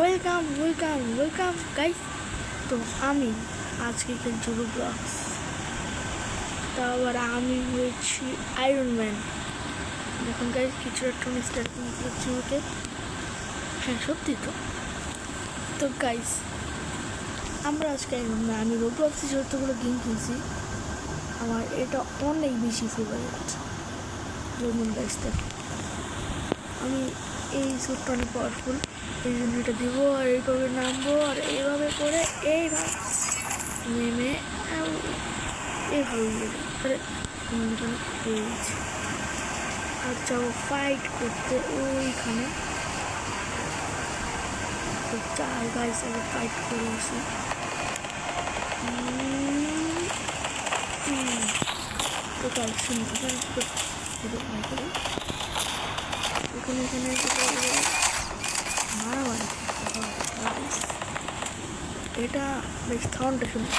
Welcome guys. তো আমি আজকে খেলছি রোব্লক্স, তা আবার আমি হয়েছি আয়রন ম্যান। দেখুন গাইস, কিছুটা টনি স্টার্ক করছি ওকে। হ্যাঁ সত্যি তো। তো গাইস আমরা আজকে আয়রন ম্যান, আমি রোব্লক্সে যতগুলো গেম খেলছি আমার এটা অনেক বেশি ফেভারিট। যেমন গাইস দেখো, আমি এই স্যুটটা অনেক পাওয়ারফুল, এই জন্য এটা দিব আর এইভাবে নামবো আর এইভাবে করে এইভাবে নেমে এইভাবে পেয়েছি আর যাবো ফাইট করতে ওইখানে। তো চার গাইস আগে ফাইট করে আসি। তো গাইস শুনি এখানে মারামারি এটা বেশ সাউন্ডটা শুনি।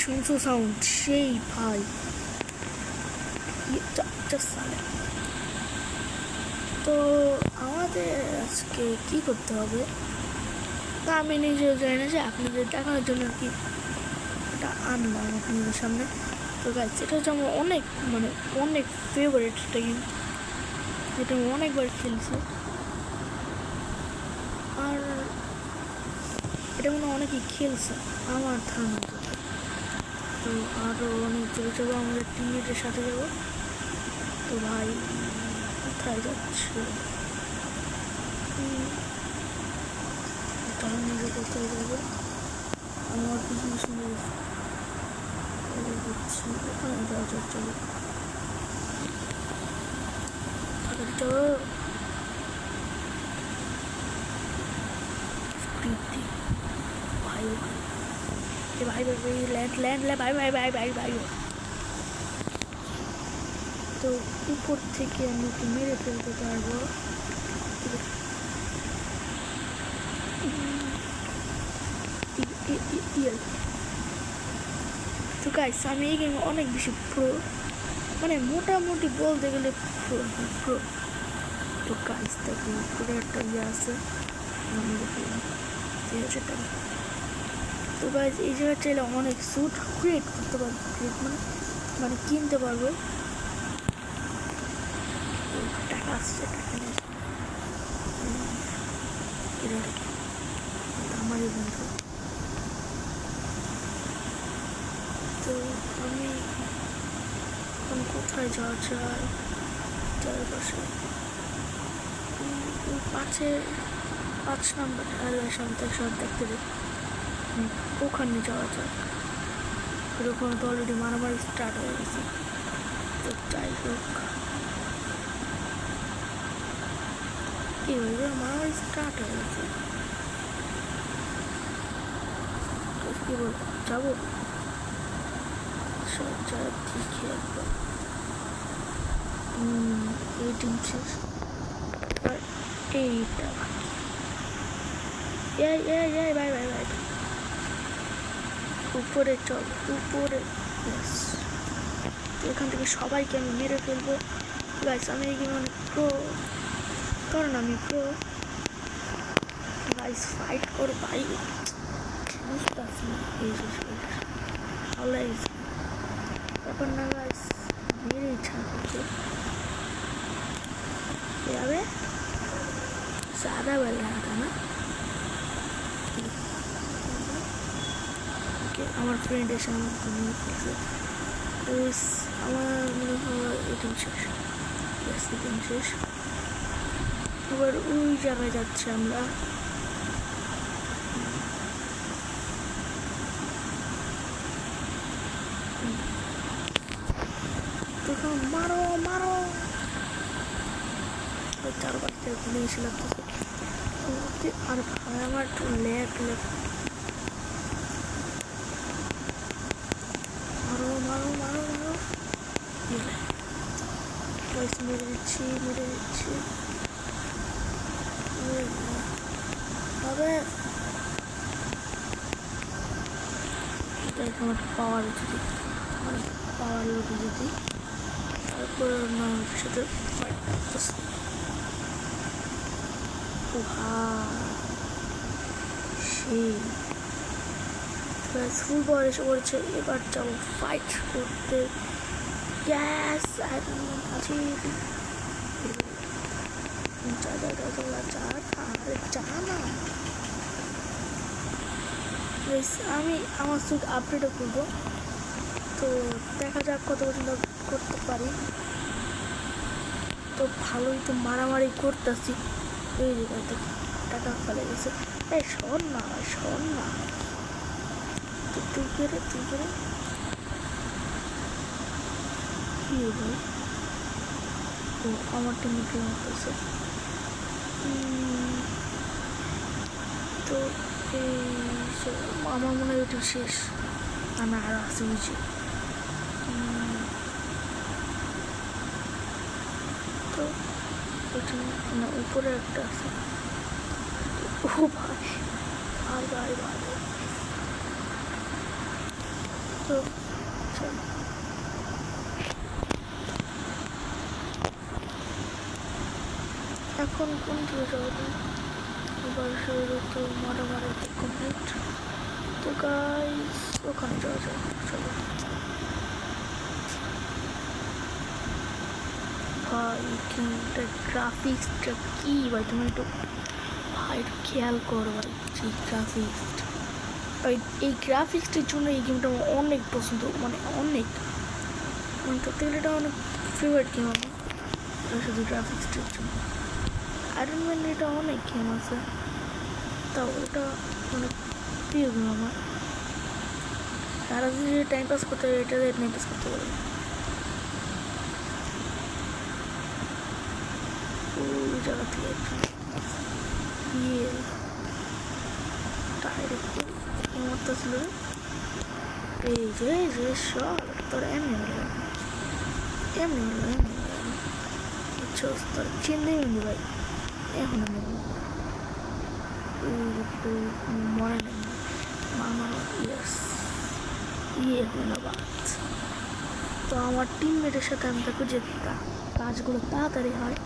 শুনছো সাউন্ড সেই ভাই সালে। তো আমাদের আজকে কি করতে হবে তা আমি নিজেও জানি না, যে আপনাদের দেখানোর জন্য আর কি এটা আনলাম আপনাদের সামনে। তো গাইস এটা হচ্ছে আমার অনেক ফেভারিট একটা গেম, যেটা আমি অনেকবার খেলছি আর এটা মনে অনেকেই খেলছে আমার ধারণা। তো আরও অনেক চলে যাবো, আমাদের টিমমেটের সাথে যাবো। তো ভাই কোথায় যাচ্ছে কোথায় যাবো, আমার কিছু ওখানে যাওয়া যাক। চলো প্রীতি ভাই ভাই ল্যান্ড ভাই। তো উপর থেকে আমি ওকে মেরে ফেলতে পারবো। তো গাইস আমি এই গেমে অনেক বেশি প্রো, মোটামুটি বলতে গেলে প্রো। তো গাইস দেখো পুরো একটা আছে তো গাইস এই জায়গায় চাইলে অনেক স্যুট ক্রিয়েট করতে পারবো, কিনতে পারবো। টাকা আসছে, টাকা নিয়ে আমার বন্ধু। তো আমি এখন কোথায় যাওয়া যায়, চারপাশে 5 নম্বর সন্তান সব দেখতে ওখানে যাওয়া যাক। ওখানে তো অলরেডি মারামারি স্টার্ট হয়ে গেছে। তো যাই হোক এইভাবে মারামারি স্টার্ট হয়ে গেছে। কি বল যাবো ঠিক একবার এই টিম শেষ আর এইটা বাই উপরে চল উপরে। এখান থেকে সবাইকে আমি মেরে ফেলবো গাইস। আমি এই গেমে অনেক প্রো, কারণ আমি প্রো গাইস। ফাইট কর ভাই, বুঝতে পারছি না এই ব্যাপার না গাইস, মেরে ইচ্ছা করছে যাবে সাদা বেলা না। আমার ফ্রেন্ড এসে আমার ফেলছে, আমার মনে হয় এটিম শেষ। এবার ওই জায়গায় যাচ্ছে আমরা। মারো চারপাশ থেকে ঘুরে এসে লাগতেছে। আর ভাই আমার একটু ল্যাগ মারো মেরে দিচ্ছি। হবে। আমার পাওয়ার যদি মানে পাওয়ার লোকে যদি তারপর আমার সাথে সেই ফুল পাওয়ার এসে পড়েছে। এবার যাবো ফাইট করতে। গ্যাস আছে আমি আমার স্যুট আপডেটও করবো, তো দেখা যাক কত পর্যন্ত করতে পারি। তো ভালোই তো মারামারি করতেছি। এই জায়গাতে টাকা ফেলে গেছে। এই শোন না তুই করে কি ভাই? ও আমার টিমে কি হতেছে? তো এই আমার মনে হয় ওটা শেষ। আমি আর আছে বুঝি। তো ওটা না উপরে একটা আছে। ও ভাই ভাই তো চলো এখন কোন দিকে যাওয়া যায়? এবার শুরু তো মারামারি কমপ্লিট। তো গাইস ওখানে যাওয়া যায়। চলো ভাই গেমটা গ্রাফিক্সটা কি ভাই, তুমি একটু ভাই একটু খেয়াল করো ভাই। এই গ্রাফিক্সটা ভাই, এই গ্রাফিক্সটার জন্য এই গেমটা আমার অনেক পছন্দ, মানে অনেক সত্যি গেলে এটা অনেক ফেভারিট গেম আমার, শুধু গ্রাফিক্সটার জন্য। আয়রন ম্যান এটা অনেক গেম আছে, তাও এটা অনেক প্রিয় গেম আমার। তারা যদি টাইম পাস করতে পারে এটা টাইম পাস করতে পারবে। ওই জায়গা থেকে ডাইরেক্ট মারতেছিল। এই যে সব তোর এমনি হলো বুঝছস, তোর চিন্তাই মিলি ভাই। এখন আমি মনে নেই মামা ইয়াস ধন্যবাদ। তো আমার টিমমেটের সাথে আমি দেখো যে কাজগুলো তাড়াতাড়ি হয়।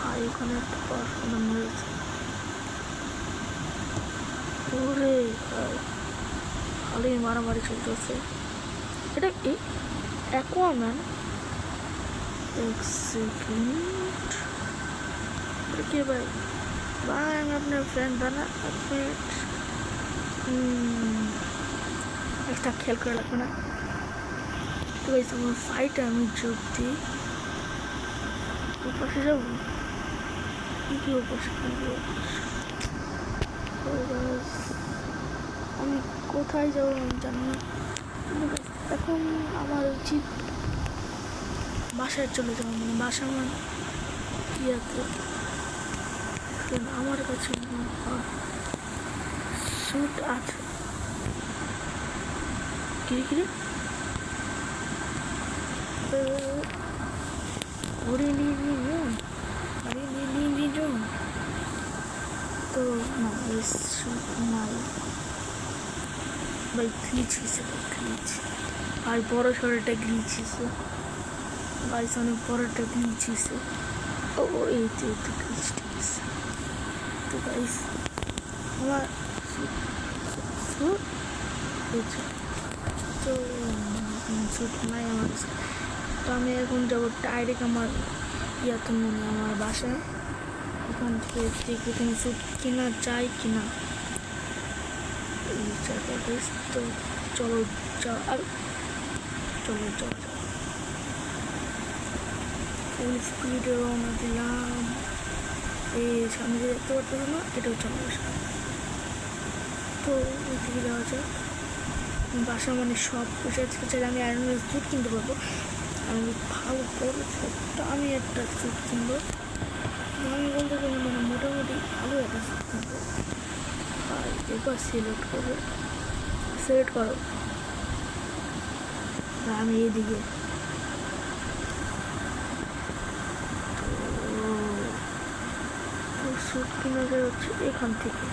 আর এখানে একটা পড়াশোনা মিলছে। ওরে ভালোই মারামারি চলতেছে। এটা অ্যাকুয়াম্যান। এক সেকেন্ড কি ভাই আমি আপনার ফ্রেন্ড বানা একটা খেয়াল করে লাগবে না। তো ভাই তোমার ফাইটে আমি যোগ দিই। ওপাশে যাবো কি ওপাশে আমি কোথায় যাবো আমি জানি না। এখন আমার উচিত বাসায় চলে যাবো, মানে বাসা আমার ইয়াতে আমার কাছে স্যুট আছে। কিরে ঘুরে নিয়ে তো না স্যুট নাই ভাই। গ্লিচ হয়েছে আর বড় সড়োটা গ্লিচ হয়েছে গাইস, অনেক বড়টা গ্লিচ হয়েছে। ও এই তো গ্লিচ হয়েছে। তো গাইস আমার তো স্যুট নাই আমার কাছে। তো আমি এখন যাবো ডাইরেক্ট আমার ইয়াতে মনে আমার বাসায়। এখান থেকে দেখবো কোনো স্যুট কেনা যায় কিনা এই জায়গায়। তো চলো ফুল স্পিডে রওনা দিলাম। এই সামনে দেখতে পারতেছ না, এটা হচ্ছে আমার বাসা। তো ওই দিকে যাওয়া যায়। বাসা মানে সব কিছু আমি আয়রন ম্যান স্যুট কিনতে পারবো। আমি ভালো বড় ছোট্ট আমি একটা স্যুট কিনবো। আমি বলতে গেলে মানে মোটামুটি ভালো একটা স্যুট কিনবো। আর এবার সিলেক্ট করো। আমি এইদিকে স্যুট কিনা যায় হচ্ছে এখান থেকে।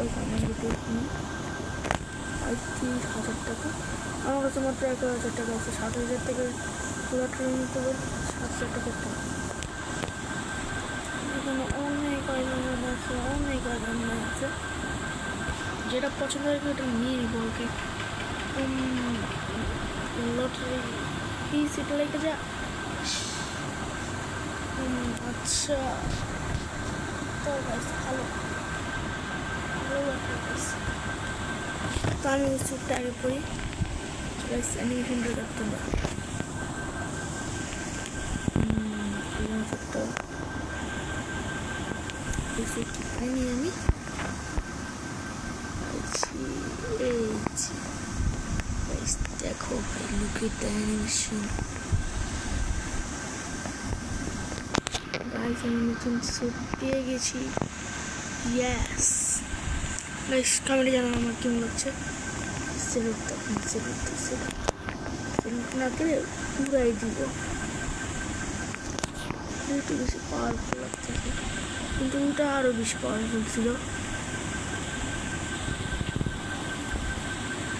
এখানে দেখি 35,000 টাকা। আমার কাছে মাত্র 11,000 টাকা আছে। 7,000 টাকা পুরোটা নিতে পারি, 7,000 টাকা। এখানে অনেক আইরন আছে, অনেক আইরন আছে। যেটা পছন্দ হয় ওটা নিয়ে নিব আর কি। লটারি পিস এটা লেগে যা। আচ্ছা তো ভালো তো আমি স্যুটটা আগে পড়ি। অ্যানিমেশনটা রাখতে না পাইনি আমি। দেখো ভাই, look at the animation. Guys আমি নতুন স্যুট পেয়ে গেছি। ইয়েস গাইস, কমেন্টে জানান আমার কেমন লাগছে। সেলুট না করে পুরাই দিব। একটু বেশি পাওয়ারফুল লাগছে, কিন্তু ওটা আরও বেশি পাওয়ারফুল ছিল।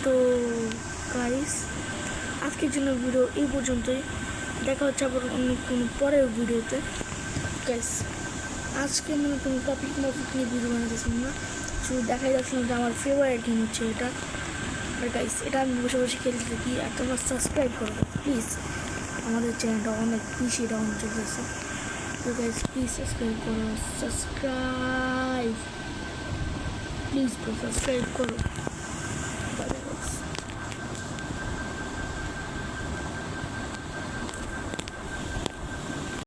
তো গাইস আজকের জন্য ভিডিও এই পর্যন্তই। দেখা হচ্ছে আবার অন্য কোনো পরের ভিডিওতে। গাইস আজকে মানে কোনো টপিক নিয়ে ভিডিও বানাতেছিলাম না, শুধু দেখাই যাচ্ছিলাম যে আমার ফেভারিট গেম হচ্ছে এটা। আর গাইস এটা আমি বসে বসে খেলতে থাকি। আর তোমরা সাবস্ক্রাইব করো প্লিজ, আমাদের চ্যানেলটা অনেক বেশি ডাউন চলতেছে। তো গাইস প্লিজ সাবস্ক্রাইব করো, প্লিজ সাবস্ক্রাইব করো।